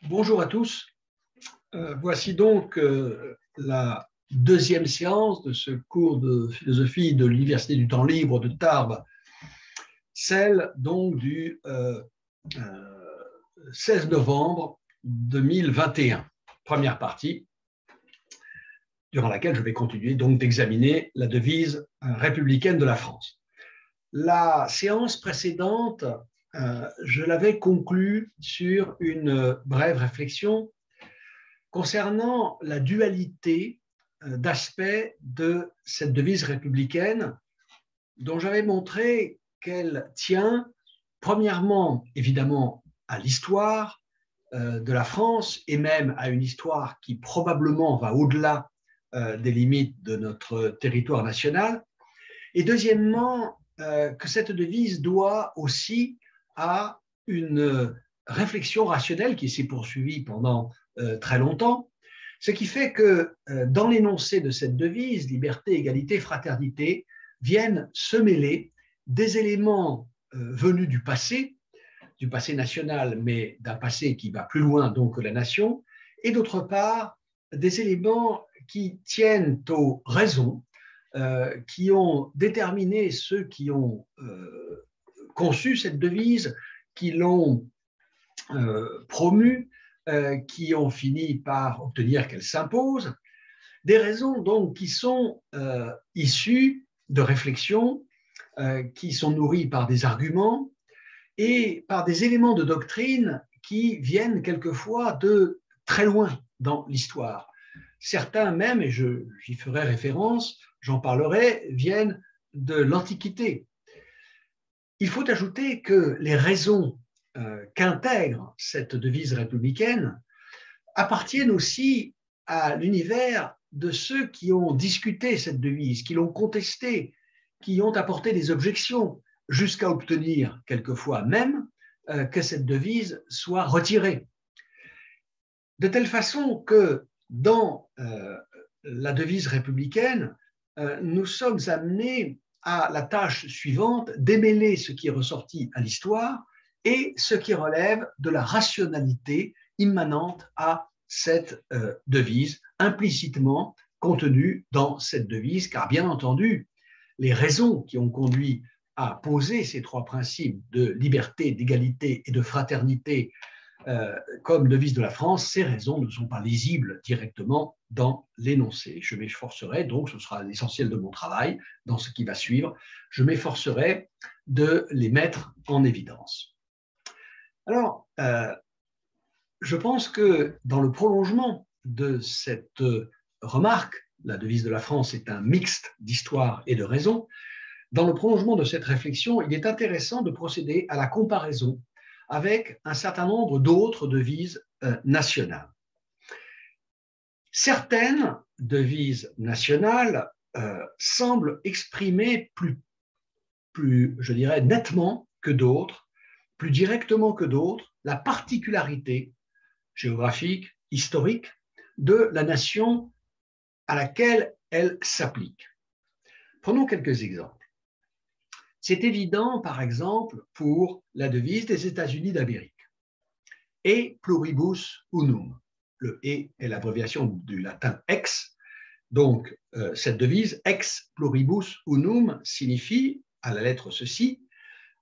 Bonjour à tous. Voici donc la deuxième séance de ce cours de philosophie de l'Université du temps libre de Tarbes, celle donc du 16 novembre 2021, première partie, durant laquelle je vais continuer donc d'examiner la devise républicaine de la France. La séance précédente, je l'avais conclue sur une brève réflexion concernant la dualité d'aspects de cette devise républicaine, dont j'avais montré qu'elle tient premièrement, évidemment, à l'histoire de la France et même à une histoire qui probablement va au-delà des limites de notre territoire national. Et deuxièmement, que cette devise doit aussi à une réflexion rationnelle qui s'est poursuivie pendant très longtemps, ce qui fait que dans l'énoncé de cette devise, liberté, égalité, fraternité, viennent se mêler des éléments venus du passé national, mais d'un passé qui va plus loin donc que la nation, et d'autre part, des éléments qui tiennent aux raisons qui ont déterminé ceux qui ont conçu cette devise, qui l'ont promue, qui ont fini par obtenir qu'elle s'impose, des raisons donc qui sont issues de réflexions, qui sont nourries par des arguments et par des éléments de doctrine qui viennent quelquefois de très loin dans l'histoire. Certains même, et j'y ferai référence, j'en parlerai, viennent de l'Antiquité. Il faut ajouter que les raisons qu'intègre cette devise républicaine appartiennent aussi à l'univers de ceux qui ont discuté cette devise, qui l'ont contestée, qui ont apporté des objections, jusqu'à obtenir quelquefois même que cette devise soit retirée. De telle façon que dans la devise républicaine, nous sommes amenés à la tâche suivante, démêler ce qui est ressorti à l'histoire et ce qui relève de la rationalité immanente à cette devise, implicitement contenue dans cette devise, car bien entendu, les raisons qui ont conduit à poser ces trois principes de liberté, d'égalité et de fraternité comme devise de la France, ces raisons ne sont pas lisibles directement dans l'énoncé. Je m'efforcerai, donc ce sera l'essentiel de mon travail dans ce qui va suivre, je m'efforcerai de les mettre en évidence. Alors, je pense que dans le prolongement de cette remarque, la devise de la France est un mixte d'histoire et de raison, dans le prolongement de cette réflexion, il est intéressant de procéder à la comparaison avec un certain nombre d'autres devises nationales. Certaines devises nationales semblent exprimer plus, je dirais, nettement que d'autres, plus directement que d'autres, la particularité géographique, historique de la nation à laquelle elle s'applique. Prenons quelques exemples. C'est évident, par exemple, pour la devise des États-Unis d'Amérique. E pluribus unum. Le E est l'abréviation du latin ex. Donc, cette devise, ex pluribus unum, signifie, à la lettre ceci,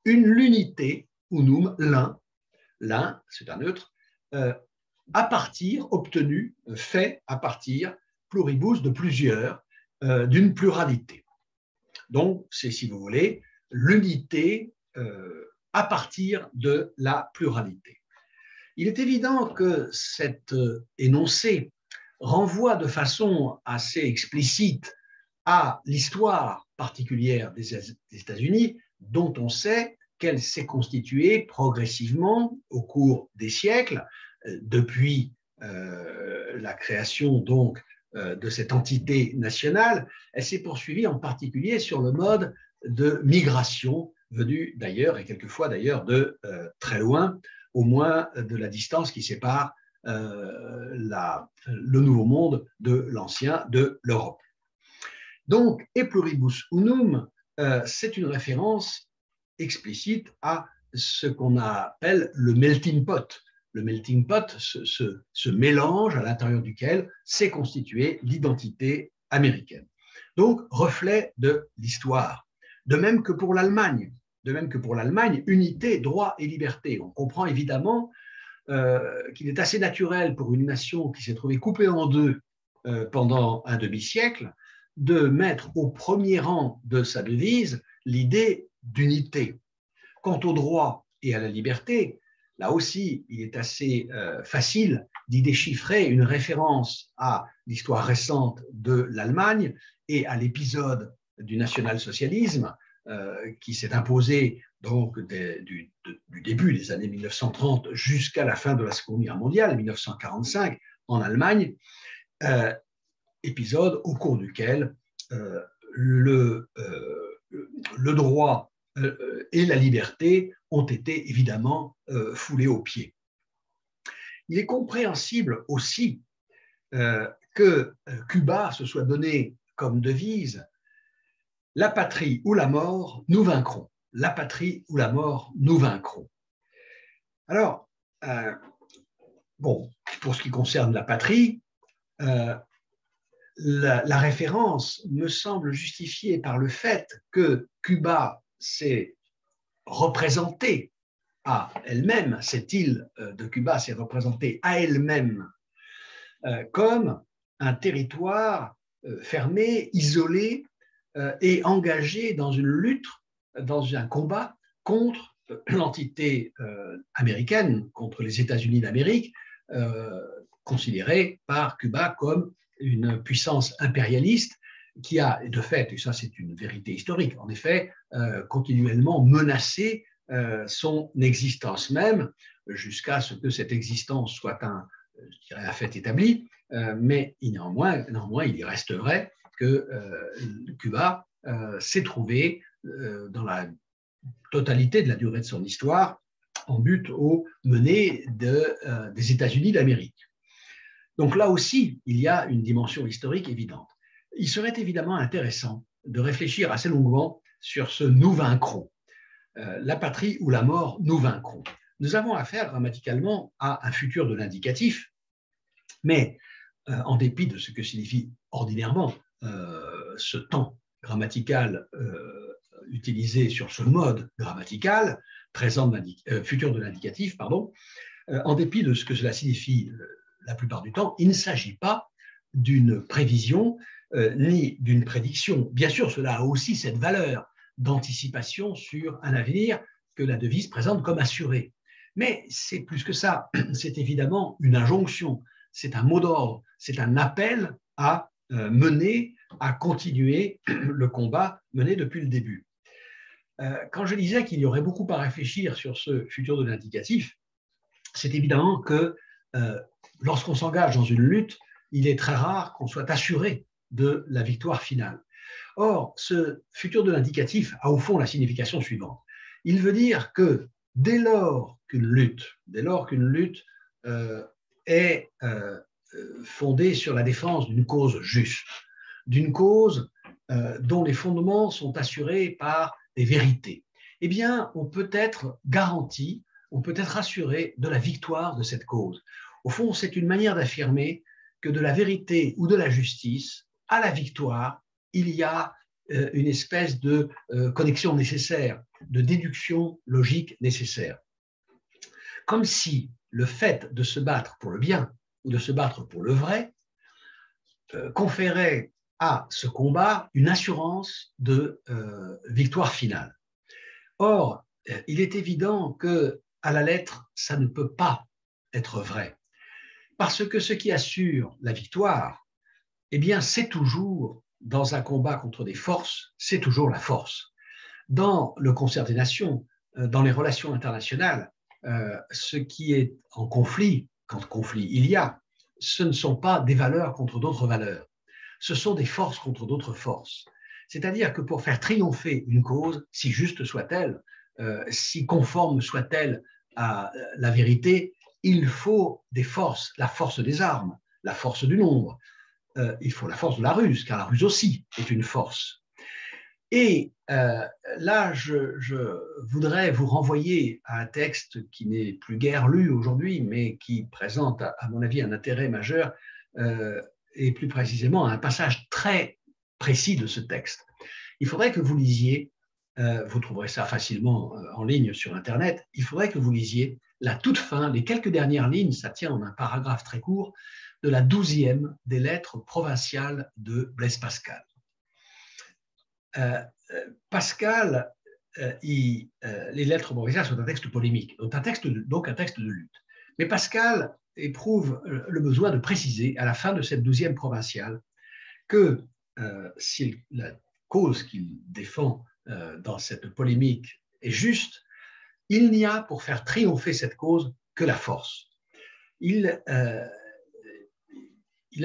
l'unité, unum, l'un, c'est un neutre, à partir, obtenu, fait à partir, pluribus, de plusieurs, d'une pluralité. Donc, c'est, si vous voulez, l'unité à partir de la pluralité. Il est évident que cet énoncé renvoie de façon assez explicite à l'histoire particulière des États-Unis, dont on sait qu'elle s'est constituée progressivement au cours des siècles, depuis la création donc de cette entité nationale. Elle s'est poursuivie en particulier sur le mode de migration venue d'ailleurs, et quelquefois d'ailleurs de très loin, au moins de la distance qui sépare le Nouveau Monde de l'Ancien, de l'Europe. Donc, e pluribus unum, c'est une référence explicite à ce qu'on appelle le melting pot le melting pot, ce mélange à l'intérieur duquel s'est constituée l'identité américaine. Donc, reflet de l'histoire. De même que pour l'Allemagne. De même que pour l'Allemagne, unité, droit et liberté. On comprend évidemment qu'il est assez naturel pour une nation qui s'est trouvée coupée en deux pendant un demi-siècle de mettre au premier rang de sa devise l'idée d'unité. Quant au droit et à la liberté, là aussi, il est assez facile d'y déchiffrer une référence à l'histoire récente de l'Allemagne et à l'épisode du national-socialisme qui s'est imposé donc du début des années 1930 jusqu'à la fin de la Seconde Guerre mondiale, 1945, en Allemagne, épisode au cours duquel le droit et la liberté ont été évidemment foulés aux pieds. Il est compréhensible aussi que Cuba se soit donné comme devise « La patrie ou la mort, nous vaincrons. La patrie ou la mort, nous vaincrons. » Alors, bon, pour ce qui concerne la patrie, la référence me semble justifiée par le fait que Cuba s'est représentée à elle-même, cette île de Cuba s'est représentée à elle-même comme un territoire fermé, isolé et engagé dans une lutte, dans un combat contre l'entité américaine, contre les États-Unis d'Amérique, considérée par Cuba comme une puissance impérialiste qui a, de fait, et ça c'est une vérité historique, en effet, continuellement menacé son existence même, jusqu'à ce que cette existence soit un fait établi, mais néanmoins, il y reste vrai que Cuba s'est trouvé dans la totalité de la durée de son histoire en but aux menées des États-Unis d'Amérique. Donc là aussi, il y a une dimension historique évidente. Il serait évidemment intéressant de réfléchir assez longuement sur ce « nous vaincrons ». La patrie ou la mort, nous vaincrons. Nous avons affaire grammaticalement à un futur de l'indicatif, mais en dépit de ce que signifie ordinairement ce temps grammatical utilisé sur ce mode grammatical, futur de l'indicatif, pardon, en dépit de ce que cela signifie la plupart du temps, il ne s'agit pas d'une prévision ni d'une prédiction. Bien sûr, cela a aussi cette valeur d'anticipation sur un avenir que la devise présente comme assuré. Mais c'est plus que ça, c'est évidemment une injonction, c'est un mot d'ordre, c'est un appel à mener, à continuer le combat mené depuis le début. Quand je disais qu'il y aurait beaucoup à réfléchir sur ce futur de l'indicatif, c'est évidemment que lorsqu'on s'engage dans une lutte, il est très rare qu'on soit assuré de la victoire finale. Or, ce futur de l'indicatif a au fond la signification suivante. Il veut dire que dès lors qu'une lutte est fondée sur la défense d'une cause juste, d'une cause dont les fondements sont assurés par des vérités, eh bien, on peut être garanti, on peut être assuré de la victoire de cette cause. Au fond, c'est une manière d'affirmer que de la vérité ou de la justice à la victoire, il y a une espèce de connexion nécessaire, de déduction logique nécessaire. Comme si le fait de se battre pour le bien ou de se battre pour le vrai conférait à ce combat une assurance de victoire finale. Or, il est évident qu'à la lettre, ça ne peut pas être vrai. Parce que ce qui assure la victoire, eh bien, c'est toujours, dans un combat contre des forces, c'est toujours la force. Dans le concert des nations, dans les relations internationales, ce qui est en conflit, quand conflit il y a, ce ne sont pas des valeurs contre d'autres valeurs, ce sont des forces contre d'autres forces. C'est-à-dire que pour faire triompher une cause, si juste soit-elle, si conforme soit-elle à la vérité, il faut des forces, la force des armes, la force du nombre, il faut la force de la ruse, car la ruse aussi est une force. Et Là, je voudrais vous renvoyer à un texte qui n'est plus guère lu aujourd'hui, mais qui présente, à mon avis, un intérêt majeur, et plus précisément un passage très précis de ce texte. Il faudrait que vous lisiez, vous trouverez ça facilement en ligne sur Internet, il faudrait que vous lisiez la toute fin, les quelques dernières lignes, ça tient en un paragraphe très court, de la 12e des lettres provinciales de Blaise Pascal. Pascal, les lettres provinciales sont un texte polémique, donc un texte de lutte. Mais Pascal éprouve le besoin de préciser à la fin de cette 12e provinciale que si la cause qu'il défend dans cette polémique est juste, il n'y a pour faire triompher cette cause que la force. Il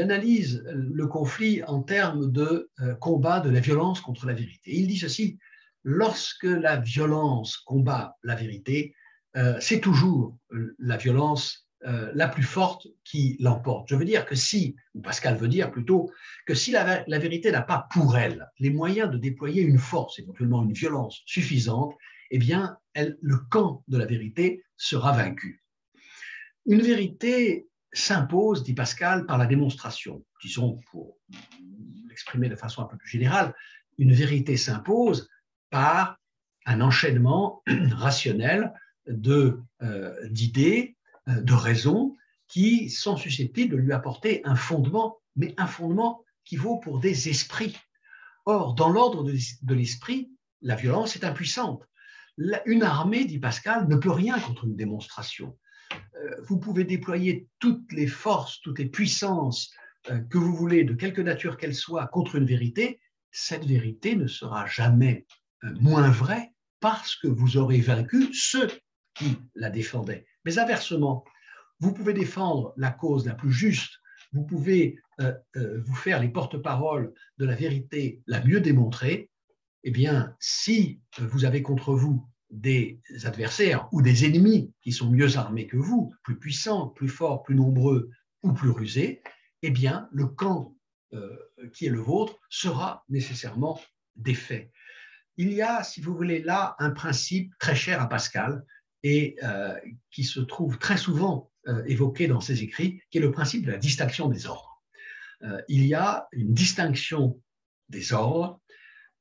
analyse le conflit en termes de combat de la violence contre la vérité. Il dit ceci: lorsque la violence combat la vérité, c'est toujours la violence la plus forte qui l'emporte. Je veux dire que si, ou Pascal veut dire plutôt, que si la vérité n'a pas pour elle les moyens de déployer une force, éventuellement une violence suffisante, eh bien, le camp de la vérité sera vaincu. Une vérité s'impose, dit Pascal, par la démonstration. Disons, pour l'exprimer de façon un peu plus générale, une vérité s'impose par un enchaînement rationnel d'idées, de raisons qui sont susceptibles de lui apporter un fondement, mais un fondement qui vaut pour des esprits. Or, dans l'ordre de l'esprit, la violence est impuissante. Une armée, dit Pascal, ne peut rien contre une démonstration. Vous pouvez déployer toutes les forces, toutes les puissances que vous voulez, de quelque nature qu'elle soit, contre une vérité. Cette vérité ne sera jamais moins vraie parce que vous aurez vaincu ceux qui la défendaient. Mais inversement, vous pouvez défendre la cause la plus juste, vous pouvez vous faire les porte-paroles de la vérité la mieux démontrée. Eh bien, si vous avez contre vous des adversaires ou des ennemis qui sont mieux armés que vous, plus puissants, plus forts, plus nombreux ou plus rusés, eh bien, le camp qui est le vôtre sera nécessairement défait. Il y a, si vous voulez, là un principe très cher à Pascal et qui se trouve très souvent évoqué dans ses écrits, qui est le principe de la distinction des ordres. Il y a une distinction des ordres.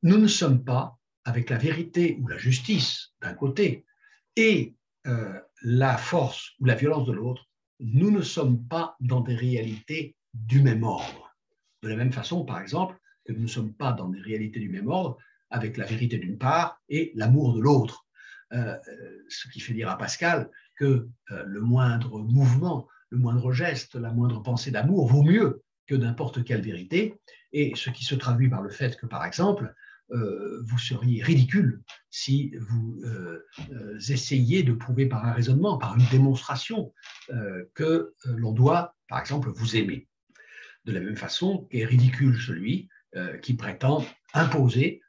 Nous ne sommes pas, avec la vérité ou la justice d'un côté et la force ou la violence de l'autre, nous ne sommes pas dans des réalités du même ordre. De la même façon, par exemple, que nous ne sommes pas dans des réalités du même ordre avec la vérité d'une part et l'amour de l'autre. Ce qui fait dire à Pascal que le moindre mouvement, le moindre geste, la moindre pensée d'amour vaut mieux que n'importe quelle vérité, et ce qui se traduit par le fait que, par exemple, vous seriez ridicule si vous essayiez de prouver par un raisonnement, par une démonstration, que l'on doit, par exemple, vous aimer. De la même façon qu'est ridicule celui qui prétend imposer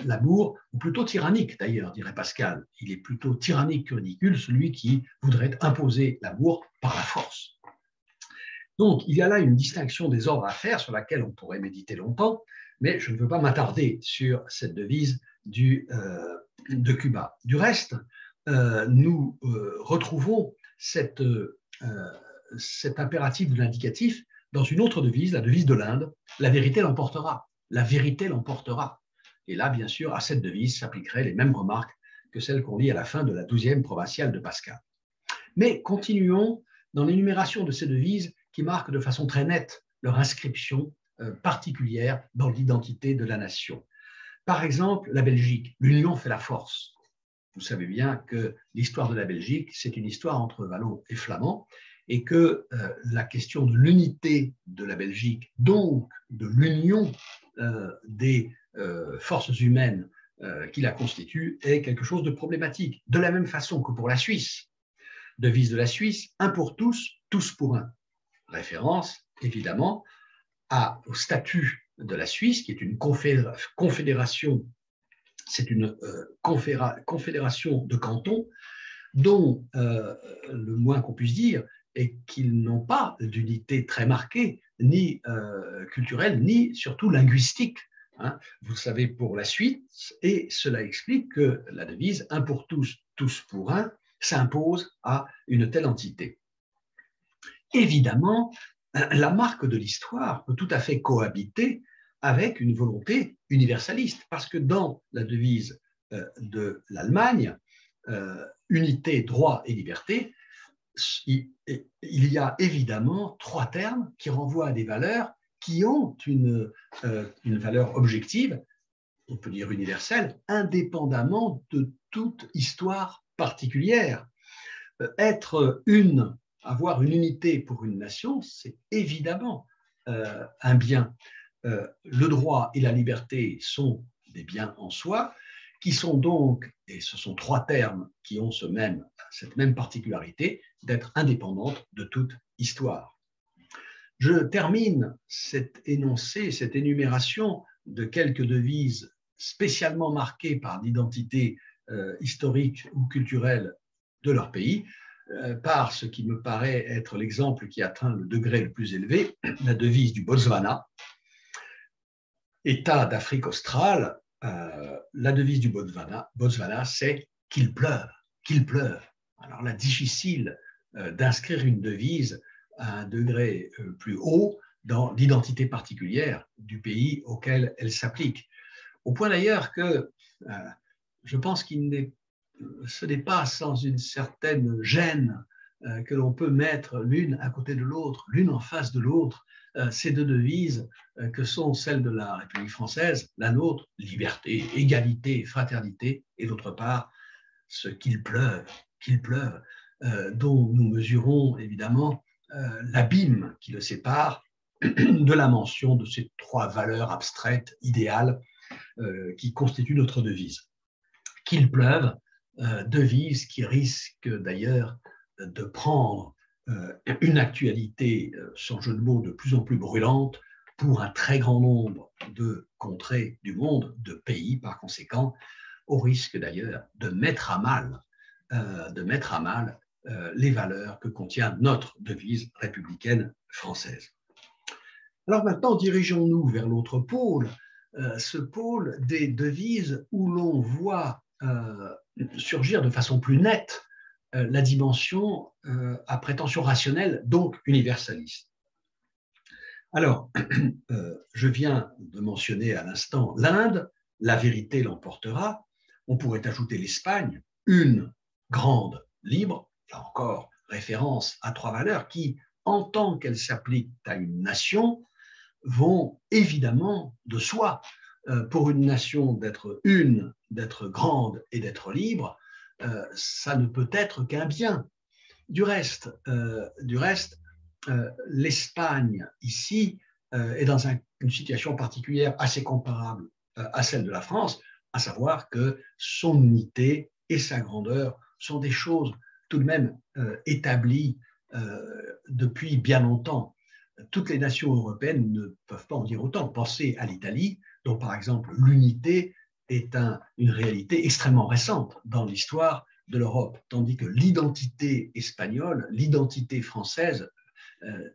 l'amour, ou plutôt tyrannique d'ailleurs, dirait Pascal. Il est plutôt tyrannique que ridicule celui qui voudrait imposer l'amour par la force. Donc, il y a là une distinction des ordres à faire sur laquelle on pourrait méditer longtemps, mais je ne veux pas m'attarder sur cette devise de Cuba. Du reste, nous retrouvons cet impératif de l'indicatif dans une autre devise, la devise de l'Inde, la vérité l'emportera. La vérité l'emportera. Et là, bien sûr, à cette devise s'appliqueraient les mêmes remarques que celles qu'on lit à la fin de la 12e provinciale de Pascal. Mais continuons dans l'énumération de ces devises qui marquent de façon très nette leur inscription particulière dans l'identité de la nation. Par exemple, la Belgique, l'union fait la force. Vous savez bien que l'histoire de la Belgique, c'est une histoire entre wallons et flamands, et que la question de l'unité de la Belgique, donc de l'union des forces humaines qui la constituent, est quelque chose de problématique. De la même façon que pour la Suisse, devise de la Suisse, un pour tous, tous pour un. Référence, évidemment, au statut de la Suisse, qui est une confédération, c'est une confédération de cantons, dont le moins qu'on puisse dire est qu'ils n'ont pas d'unité très marquée, ni culturelle, ni surtout linguistique, hein, vous le savez pour la suite, et cela explique que la devise « un pour tous, tous pour un » s'impose à une telle entité. Évidemment, la marque de l'histoire peut tout à fait cohabiter avec une volonté universaliste, parce que dans la devise de l'Allemagne, unité, droit et liberté, il y a évidemment trois termes qui renvoient à des valeurs qui ont une valeur objective, on peut dire universelle, indépendamment de toute histoire particulière. Avoir une unité pour une nation, c'est évidemment un bien. Le droit et la liberté sont des biens en soi, qui sont donc, et ce sont trois termes qui ont cette même particularité, d'être indépendantes de toute histoire. Je termine cet énoncé, cette énumération de quelques devises spécialement marquées par l'identité historique ou culturelle de leur pays, par ce qui me paraît être l'exemple qui atteint le degré le plus élevé, la devise du Botswana, État d'Afrique australe. La devise du Botswana, c'est qu'il pleuve, qu'il pleuve. Alors là, difficile d'inscrire une devise à un degré plus haut dans l'identité particulière du pays auquel elle s'applique. Au point d'ailleurs que je pense ce n'est pas sans une certaine gêne que l'on peut mettre l'une à côté de l'autre, l'une en face de l'autre, ces deux devises que sont celles de la République française, la nôtre, liberté, égalité, fraternité, et d'autre part, ce qu'il pleuve, dont nous mesurons évidemment l'abîme qui le sépare de la mention de ces trois valeurs abstraites, idéales, qui constituent notre devise. Qu'il pleuve, devise qui risque d'ailleurs de prendre une actualité, sans jeu de mots, de plus en plus brûlante pour un très grand nombre de contrées du monde, de pays par conséquent, au risque d'ailleurs de mettre à mal les valeurs que contient notre devise républicaine française. Alors maintenant, dirigeons-nous vers l'autre pôle, ce pôle des devises où l'on voit surgir de façon plus nette la dimension à prétention rationnelle, donc universaliste. Alors, je viens de mentionner à l'instant l'Inde, la vérité l'emportera. On pourrait ajouter l'Espagne, une grande libre, là encore, référence à trois valeurs qui, en tant qu'elles s'appliquent à une nation, vont évidemment de soi. Pour une nation d'être une, d'être grande et d'être libre, ça ne peut être qu'un bien. Du reste, l'Espagne, ici, est dans une situation particulière assez comparable à celle de la France, à savoir que son unité et sa grandeur sont des choses tout de même établies depuis bien longtemps. Toutes les nations européennes ne peuvent pas en dire autant. Pensez à l'Italie, dont par exemple l'unité est une réalité extrêmement récente dans l'histoire de l'Europe, tandis que l'identité espagnole, l'identité française,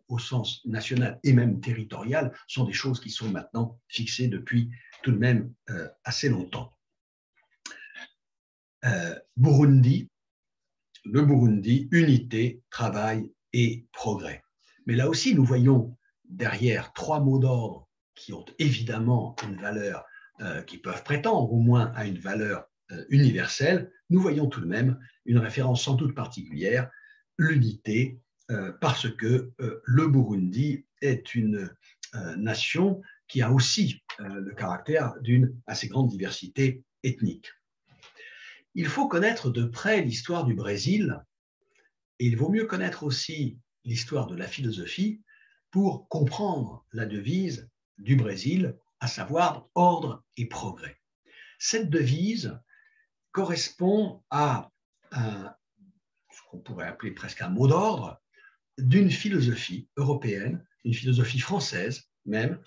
au sens national et même territorial, sont des choses qui sont maintenant fixées depuis tout de même assez longtemps. Burundi, le Burundi, unité, travail et progrès. Mais là aussi, nous voyons derrière trois mots d'ordre qui ont évidemment une valeur, qui peuvent prétendre au moins à une valeur universelle, nous voyons tout de même une référence sans doute particulière, l'unité, parce que le Burundi est une nation qui a aussi le caractère d'une assez grande diversité ethnique. Il faut connaître de près l'histoire du Brésil, et il vaut mieux connaître aussi l'histoire de la philosophie pour comprendre la devise du Brésil, à savoir ordre et progrès. Cette devise correspond à ce qu'on pourrait appeler presque un mot d'ordre d'une philosophie européenne, une philosophie française même,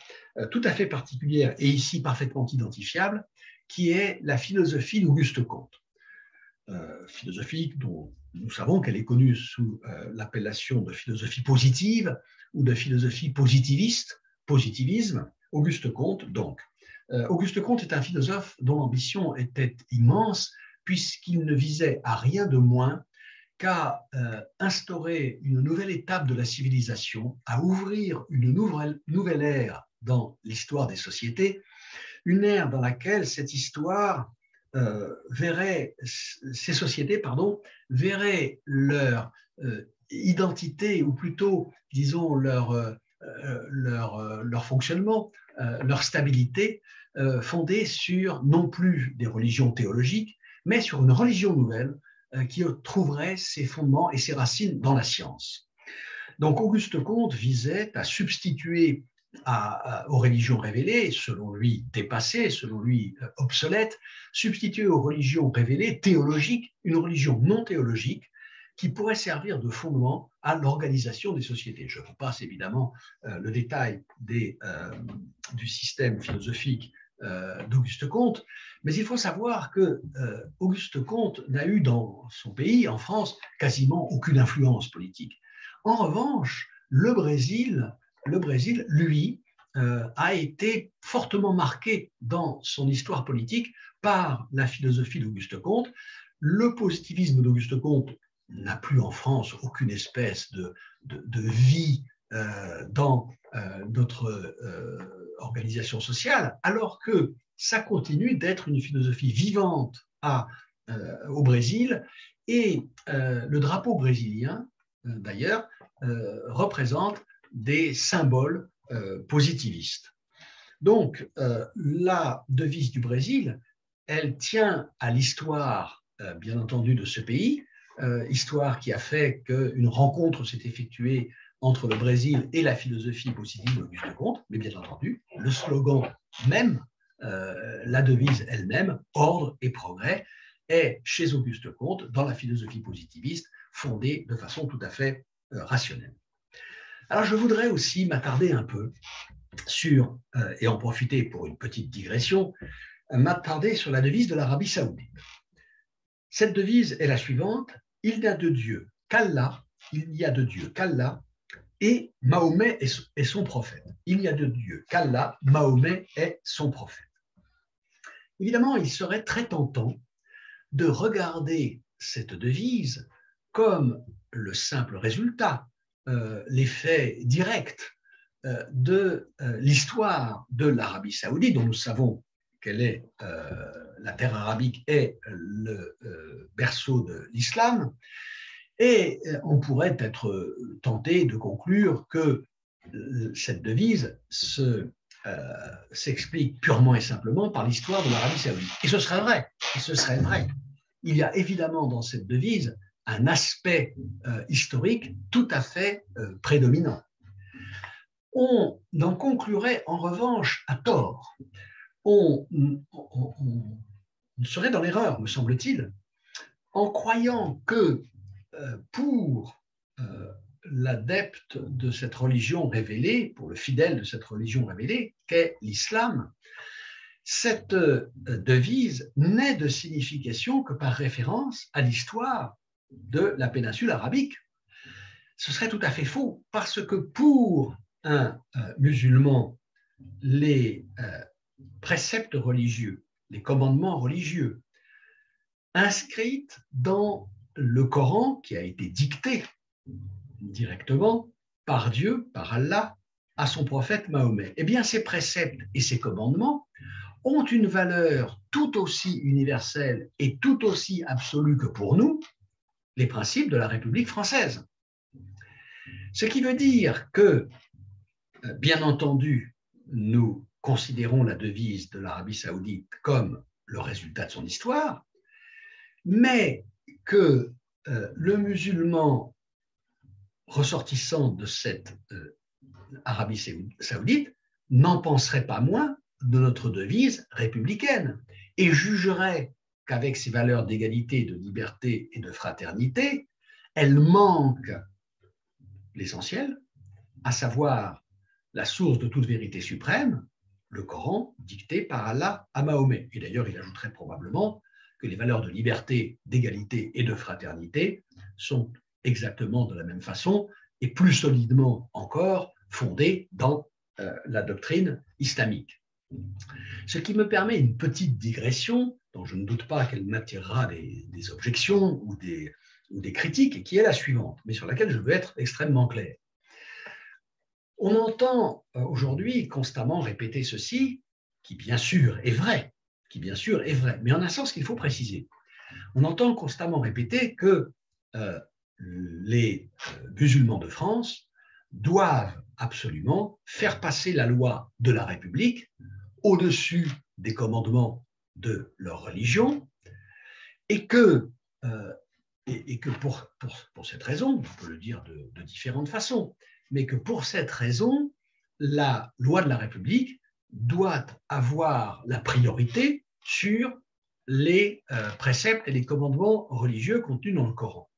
tout à fait particulière et ici parfaitement identifiable, qui est la philosophie d'Auguste Comte. Philosophie dont nous savons qu'elle est connue sous l'appellation de philosophie positive ou de philosophie positiviste, positivisme. Auguste Comte, donc, Auguste Comte est un philosophe dont l'ambition était immense, puisqu'il ne visait à rien de moins qu'à instaurer une nouvelle étape de la civilisation, à ouvrir une nouvelle ère dans l'histoire des sociétés, une ère dans laquelle cette histoire ces sociétés, verraient leur identité, ou plutôt, disons, leur fonctionnement, leur stabilité, fondée sur non plus des religions théologiques, mais sur une religion nouvelle qui trouverait ses fondements et ses racines dans la science. Donc Auguste Comte visait à substituer aux religions révélées, selon lui dépassées, selon lui obsolètes, substituer aux religions révélées théologiques une religion non théologique qui pourrait servir de fondement à l'organisation des sociétés. Je vous passe évidemment le détail du système philosophique d'Auguste Comte, mais il faut savoir que Auguste Comte n'a eu dans son pays, en France, quasiment aucune influence politique. En revanche, le Brésil, lui, a été fortement marqué dans son histoire politique par la philosophie d'Auguste Comte. Le positivisme d'Auguste Comte n'a plus en France aucune espèce de vie dans notre organisation sociale, alors que ça continue d'être une philosophie vivante au Brésil, et le drapeau brésilien, d'ailleurs, représente des symboles positivistes. Donc, la devise du Brésil, elle tient à l'histoire, bien entendu, de ce pays, histoire qui a fait qu'une rencontre s'est effectuée entre le Brésil et la philosophie positive d'Auguste Comte, mais bien entendu, le slogan même, la devise elle-même, ordre et progrès, est chez Auguste Comte, dans la philosophie positiviste, fondée de façon tout à fait rationnelle. Alors, je voudrais aussi m'attarder un peu sur, et en profiter pour une petite digression, m'attarder sur la devise de l'Arabie saoudite. Cette devise est la suivante: il n'y a de Dieu qu'Allah, il n'y a de Dieu qu'Allah, et Mahomet est son prophète. Il n'y a de Dieu qu'Allah, Mahomet est son prophète. Évidemment, il serait très tentant de regarder cette devise comme le simple résultat, l'effet direct de l'histoire de l'Arabie saoudite, dont nous savons qu'elle est, la terre arabique est le berceau de l'islam, et on pourrait être tenté de conclure que cette devise s'explique purement et simplement par l'histoire de l'Arabie saoudite. Et ce serait vrai, Il y a évidemment dans cette devise un aspect historique tout à fait prédominant. On en conclurait en revanche à tort. On serait dans l'erreur, me semble-t-il, en croyant que pour l'adepte de cette religion révélée, pour le fidèle de cette religion révélée, qu'est l'islam, cette devise n'est de signification que par référence à l'histoire de la péninsule arabique. Ce serait tout à fait faux, parce que pour un musulman, les préceptes religieux, les commandements religieux, inscrits dans le Coran, qui a été dicté directement par Dieu, par Allah, à son prophète Mahomet, eh bien ces préceptes et ces commandements ont une valeur tout aussi universelle et tout aussi absolue que pour nous, les principes de la République française. Ce qui veut dire que, bien entendu, nous considérons la devise de l'Arabie saoudite comme le résultat de son histoire, mais que le musulman ressortissant de cette Arabie saoudite n'en penserait pas moins de notre devise républicaine et jugerait qu'avec ses valeurs d'égalité, de liberté et de fraternité, elle manque l'essentiel, à savoir la source de toute vérité suprême, le Coran dicté par Allah à Mahomet. Et d'ailleurs, il ajouterait probablement que les valeurs de liberté, d'égalité et de fraternité sont exactement de la même façon et plus solidement encore fondées dans la doctrine islamique. Ce qui me permet une petite digression, dont je ne doute pas qu'elle m'attirera des objections ou des critiques, et qui est la suivante, mais sur laquelle je veux être extrêmement clair. On entend aujourd'hui constamment répéter ceci, qui bien sûr est vrai, mais en un sens qu'il faut préciser. On entend constamment répéter que les musulmans de France doivent absolument faire passer la loi de la République au-dessus des commandements de leur religion, et que pour cette raison, on peut le dire de différentes façons, mais que pour cette raison, la loi de la République doit avoir la priorité sur les préceptes et les commandements religieux contenus dans le Coran.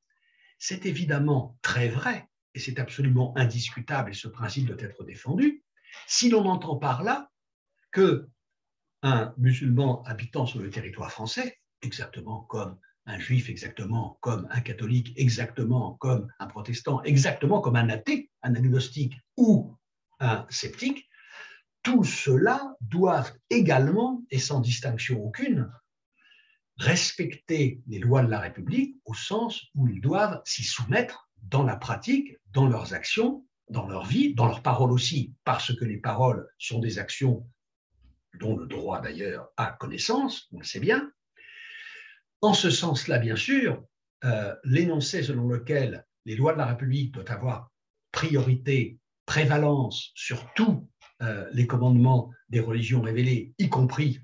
C'est évidemment très vrai, et c'est absolument indiscutable, et ce principe doit être défendu, si l'on entend par là qu'un musulman habitant sur le territoire français, exactement comme un juif, exactement comme un catholique, exactement comme un protestant, exactement comme un athée, un agnostique ou un sceptique, tout cela doivent également, et sans distinction aucune, respecter les lois de la République au sens où ils doivent s'y soumettre dans la pratique, dans leurs actions, dans leur vie, dans leurs paroles aussi, parce que les paroles sont des actions dont le droit d'ailleurs a connaissance, on le sait bien. En ce sens-là, bien sûr, l'énoncé selon lequel les lois de la République doivent avoir priorité, prévalence sur tous les commandements des religions révélées, y compris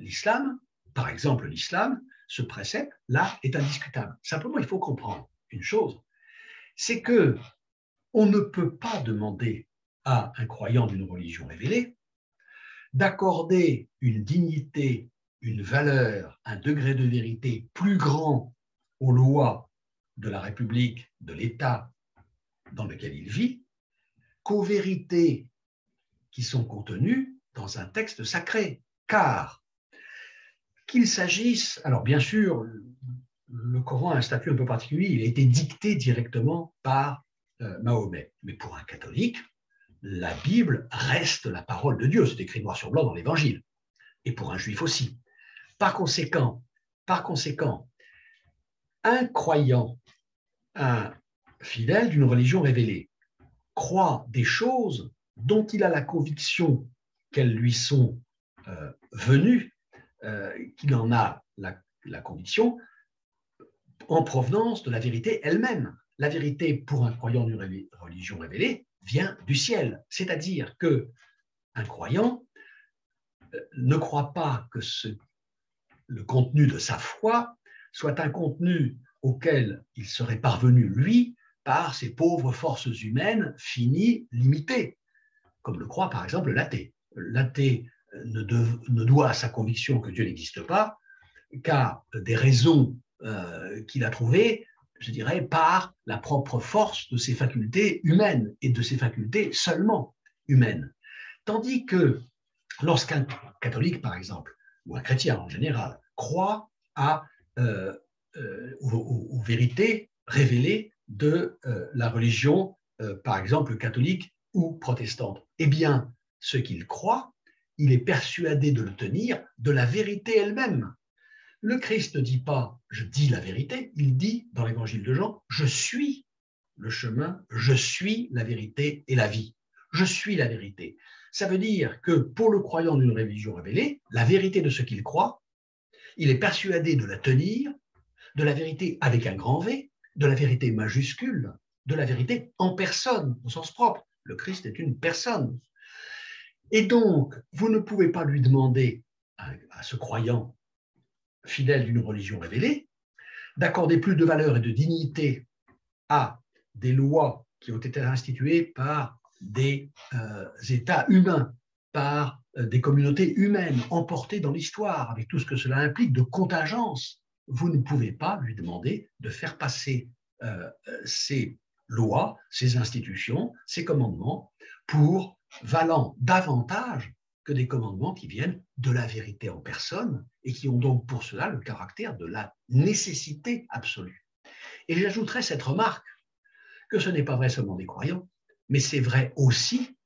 l'islam, par exemple l'islam, ce précepte-là est indiscutable. Simplement, il faut comprendre une chose, c'est que on ne peut pas demander à un croyant d'une religion révélée d'accorder une dignité, une valeur, un degré de vérité plus grand aux lois de la République, de l'État dans lequel il vit, qu'aux vérités qui sont contenues dans un texte sacré. Car qu'il s'agisse, alors bien sûr, le Coran a un statut un peu particulier, il a été dicté directement par Mahomet. Mais pour un catholique, la Bible reste la parole de Dieu, c'est écrit noir sur blanc dans l'Évangile, et pour un juif aussi. Par conséquent, un croyant, un fidèle d'une religion révélée, croit des choses dont il a la conviction qu'elles lui sont venues, qu'il en a la conviction en provenance de la vérité elle-même. La vérité pour un croyant d'une religion révélée vient du ciel, c'est-à-dire qu'un croyant ne croit pas que le contenu de sa foi soit un contenu auquel il serait parvenu, lui, par ses pauvres forces humaines finies, limitées, comme le croit par exemple l'athée. L'athée ne doit sa conviction que Dieu n'existe pas qu'à des raisons qu'il a trouvées, je dirais, par la propre force de ses facultés humaines, et de ses facultés seulement humaines. Tandis que lorsqu'un catholique, par exemple, ou un chrétien en général, croit aux vérités révélées de la religion, par exemple, catholique ou protestante, eh bien, ce qu'il croit, il est persuadé de le tenir de la vérité elle-même. Le Christ ne dit pas « je dis la vérité », il dit dans l'évangile de Jean « je suis le chemin, je suis la vérité et la vie. Je suis la vérité ». Ça veut dire que pour le croyant d'une religion révélée, la vérité de ce qu'il croit, il est persuadé de la tenir, de la vérité avec un grand V, de la vérité majuscule, de la vérité en personne, au sens propre. Le Christ est une personne. Et donc, vous ne pouvez pas lui demander à ce croyant fidèle d'une religion révélée d'accorder plus de valeur et de dignité à des lois qui ont été instituées par des États humains, par des communautés humaines emportées dans l'histoire, avec tout ce que cela implique de contingence. Vous ne pouvez pas lui demander de faire passer ces lois, ces institutions, ces commandements pour valant davantage que des commandements qui viennent de la vérité en personne et qui ont donc pour cela le caractère de la nécessité absolue. Et j'ajouterai cette remarque que ce n'est pas vrai seulement des croyants, mais c'est vrai aussi,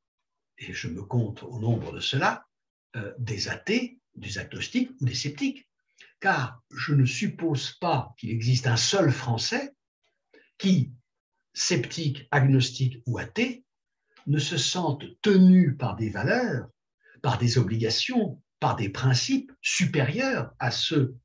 et je me compte au nombre de cela, des athées, des agnostiques ou des sceptiques. Car je ne suppose pas qu'il existe un seul Français qui, sceptique, agnostique ou athée, ne se sente tenu par des valeurs, par des obligations, par des principes supérieurs à ceux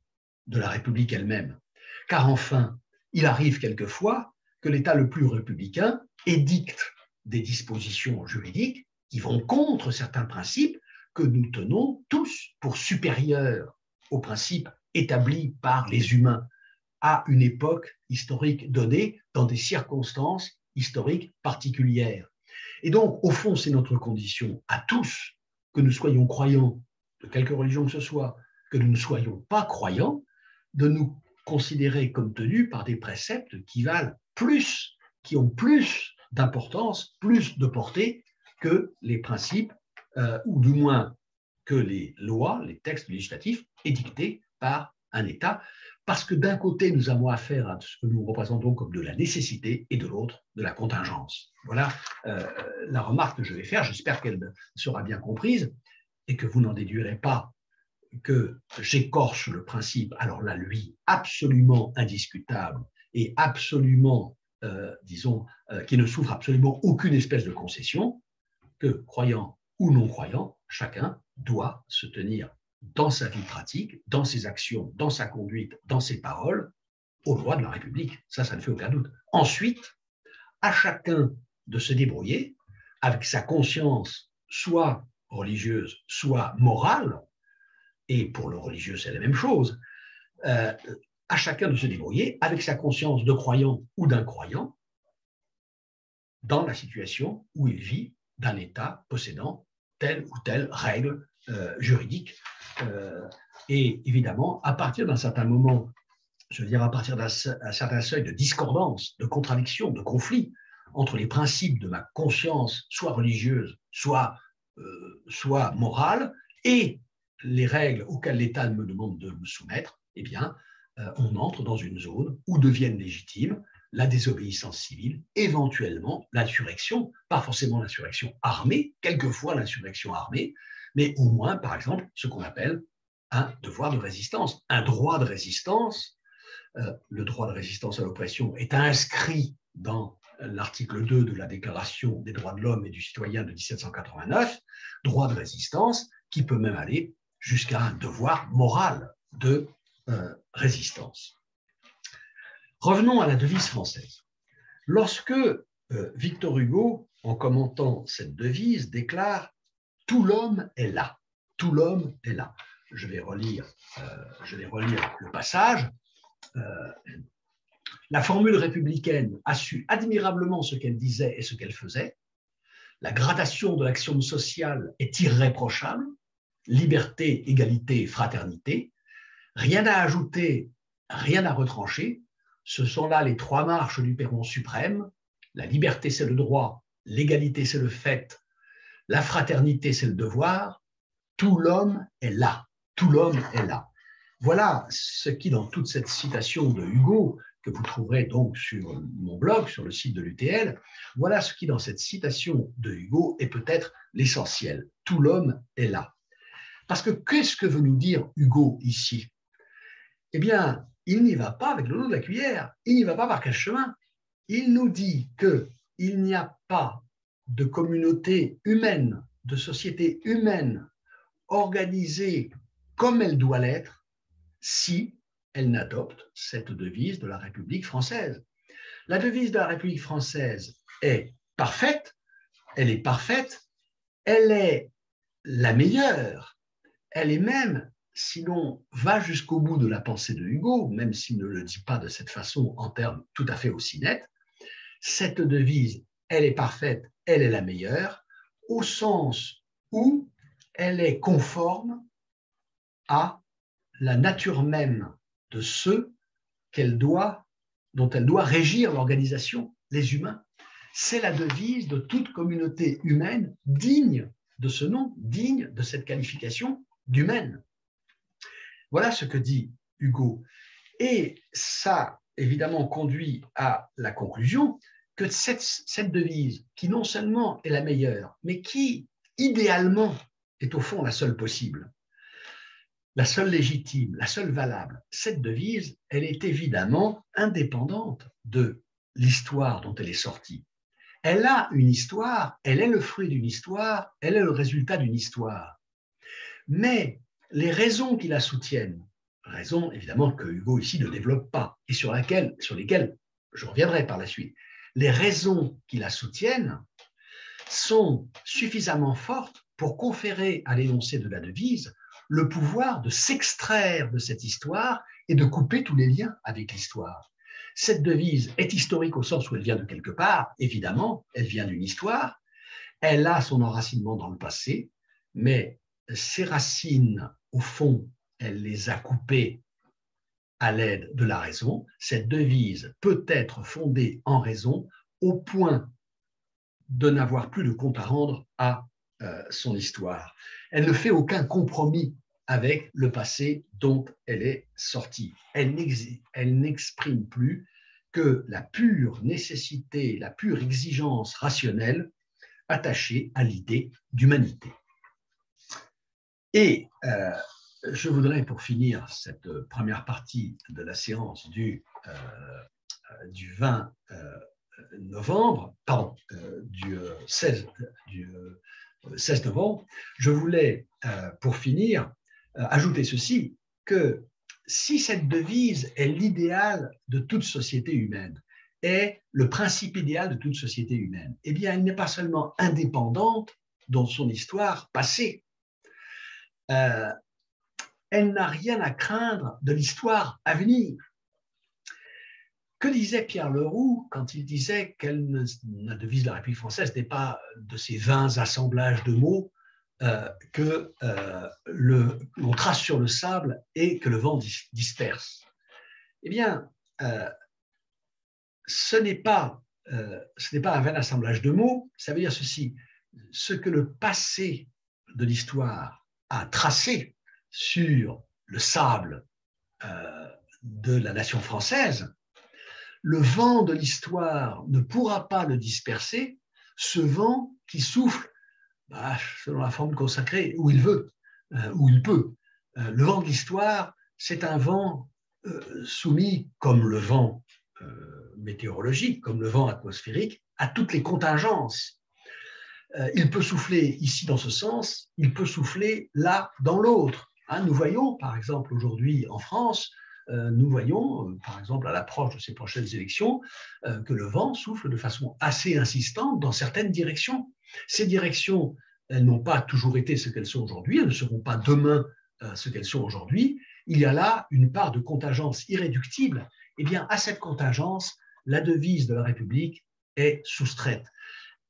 de la République elle-même. Car enfin, il arrive quelquefois que l'État le plus républicain édicte des dispositions juridiques qui vont contre certains principes que nous tenons tous pour supérieurs aux principes établis par les humains à une époque historique donnée, dans des circonstances historiques particulières. Et donc, au fond, c'est notre condition à tous, que nous soyons croyants de quelque religion que ce soit, que nous ne soyons pas croyants, de nous considérer comme tenus par des préceptes qui valent plus, qui ont plus d'importance, plus de portée que les principes, ou du moins que les lois, les textes législatifs édictés par un État, parce que d'un côté, nous avons affaire à ce que nous représentons comme de la nécessité et de l'autre, de la contingence. Voilà la remarque que je vais faire. J'espère qu'elle sera bien comprise et que vous n'en déduirez pas que j'écorche le principe, alors là, lui, absolument indiscutable et absolument, disons, qui ne souffre absolument aucune espèce de concession, que croyant ou non croyant, chacun doit se tenir dans sa vie pratique, dans ses actions, dans sa conduite, dans ses paroles, aux lois de la République. Ça ne fait aucun doute. Ensuite, à chacun de se débrouiller avec sa conscience, soit religieuse, soit morale, et pour le religieux, c'est la même chose, à chacun de se débrouiller avec sa conscience de croyant ou d'incroyant dans la situation où il vit d'un État possédant telle ou telle règle juridique. Et évidemment, à partir d'un certain moment, je veux dire à partir d'un certain seuil de discordance, de contradiction, de conflit entre les principes de ma conscience, soit religieuse, soit morale, et les règles auxquelles l'État me demande de me soumettre, eh bien, on entre dans une zone où deviennent légitimes la désobéissance civile, éventuellement l'insurrection, pas forcément l'insurrection armée, quelquefois l'insurrection armée, mais au moins, par exemple, ce qu'on appelle un devoir de résistance, un droit de résistance. Le droit de résistance à l'oppression est inscrit dans l'article 2 de la Déclaration des droits de l'homme et du citoyen de 1789, droit de résistance qui peut même aller jusqu'à un devoir moral de résistance. Revenons à la devise française. Lorsque Victor Hugo, en commentant cette devise, déclare « Tout l'homme est là », « Tout l'homme est là ». Je vais relire le passage. La formule républicaine a su admirablement ce qu'elle disait et ce qu'elle faisait. La gradation de l'action sociale est irréprochable. Liberté, égalité, fraternité. Rien à ajouter, rien à retrancher. Ce sont là les trois marches du perron suprême. La liberté, c'est le droit. L'égalité, c'est le fait. La fraternité, c'est le devoir. Tout l'homme est là. Tout l'homme est là. Voilà ce qui, dans toute cette citation de Hugo, que vous trouverez donc sur mon blog, sur le site de l'UTL, voilà ce qui, dans cette citation de Hugo, est peut-être l'essentiel. Tout l'homme est là. Parce que qu'est-ce que veut nous dire Hugo ici? Eh bien, il n'y va pas avec le lot de la cuillère, il n'y va pas par quel chemin. Il nous dit qu'il n'y a pas de communauté humaine, de société humaine organisée comme elle doit l'être si elle n'adopte cette devise de la République française. La devise de la République française est parfaite, elle est parfaite, elle est la meilleure, elle est même, si l'on va jusqu'au bout de la pensée de Hugo, même s'il ne le dit pas de cette façon en termes tout à fait aussi nets, cette devise, elle est parfaite, elle est la meilleure, au sens où elle est conforme à la nature même de ceux dont elle doit régir l'organisation, les humains. C'est la devise de toute communauté humaine digne de ce nom, digne de cette qualification d'humaine. Voilà ce que dit Hugo. Et ça, évidemment, conduit à la conclusion que cette devise, qui non seulement est la meilleure, mais qui, idéalement, est au fond la seule possible, la seule légitime, la seule valable. Cette devise, elle est évidemment indépendante de l'histoire dont elle est sortie. Elle a une histoire, elle est le fruit d'une histoire, elle est le résultat d'une histoire. Mais les raisons qui la soutiennent, raisons évidemment que Hugo ici ne développe pas et sur lesquelles je reviendrai par la suite, les raisons qui la soutiennent sont suffisamment fortes pour conférer à l'énoncé de la devise le pouvoir de s'extraire de cette histoire et de couper tous les liens avec l'histoire. Cette devise est historique au sens où elle vient de quelque part, évidemment, elle vient d'une histoire, elle a son enracinement dans le passé, mais ses racines, au fond, elle les a coupées à l'aide de la raison. Cette devise peut être fondée en raison au point de n'avoir plus de compte à rendre à son histoire. Elle ne fait aucun compromis avec le passé dont elle est sortie. Elle n'exprime plus que la pure nécessité, la pure exigence rationnelle attachée à l'idée d'humanité. Et je voudrais, pour finir cette première partie de la séance du 20 novembre, pardon, du 16 novembre, je voulais, pour finir, ajouter ceci, que si cette devise est l'idéal de toute société humaine, est le principe idéal de toute société humaine, eh bien, elle n'est pas seulement indépendante dans son histoire passée, elle n'a rien à craindre de l'histoire à venir. Que disait Pierre Leroux quand il disait que la devise de la République française n'est pas de ces 20 assemblages de mots que l'on trace sur le sable et que le vent disperse? Eh bien, ce n'est pas un vain assemblage de mots, ça veut dire ceci: ce que le passé de l'histoire a tracé sur le sable de la nation française, le vent de l'histoire ne pourra pas le disperser, ce vent qui souffle, selon la formule consacrée, où il veut, où il peut. Le vent de l'histoire, c'est un vent soumis, comme le vent météorologique, comme le vent atmosphérique, à toutes les contingences. Il peut souffler ici dans ce sens, il peut souffler là dans l'autre. Nous voyons, par exemple, aujourd'hui en France, nous voyons, par exemple, à l'approche de ces prochaines élections, que le vent souffle de façon assez insistante dans certaines directions. Ces directions, elles n'ont pas toujours été ce qu'elles sont aujourd'hui, elles ne seront pas demain ce qu'elles sont aujourd'hui. Il y a là une part de contingence irréductible. Eh bien, à cette contingence, la devise de la République est soustraite.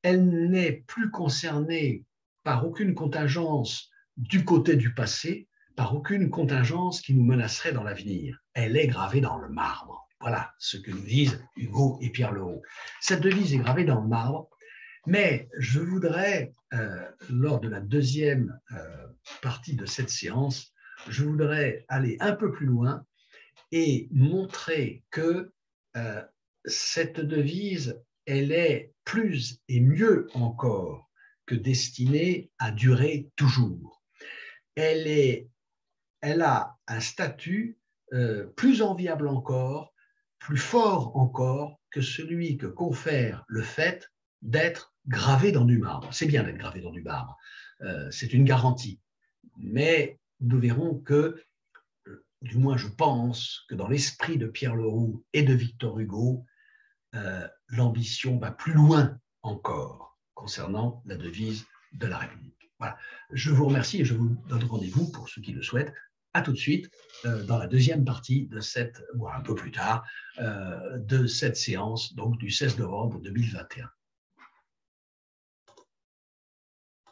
Elle n'est plus concernée par aucune contingence du côté du passé, par aucune contingence qui nous menacerait dans l'avenir. Elle est gravée dans le marbre. Voilà ce que nous disent Hugo et Pierre Leroux. Cette devise est gravée dans le marbre, mais je voudrais, lors de la deuxième partie de cette séance, je voudrais aller un peu plus loin et montrer que cette devise, elle est plus et mieux encore que destinée à durer toujours. Elle a un statut plus enviable encore, plus fort encore que celui que confère le fait d'être gravé dans du marbre. C'est bien d'être gravé dans du marbre, c'est une garantie. Mais nous verrons que, du moins je pense, que dans l'esprit de Pierre Leroux et de Victor Hugo, l'ambition va plus loin encore concernant la devise de la République. Voilà. Je vous remercie et je vous donne rendez-vous, pour ceux qui le souhaitent, à tout de suite dans la deuxième partie de cette, voire un peu plus tard, de cette séance, donc du 16 novembre 2021.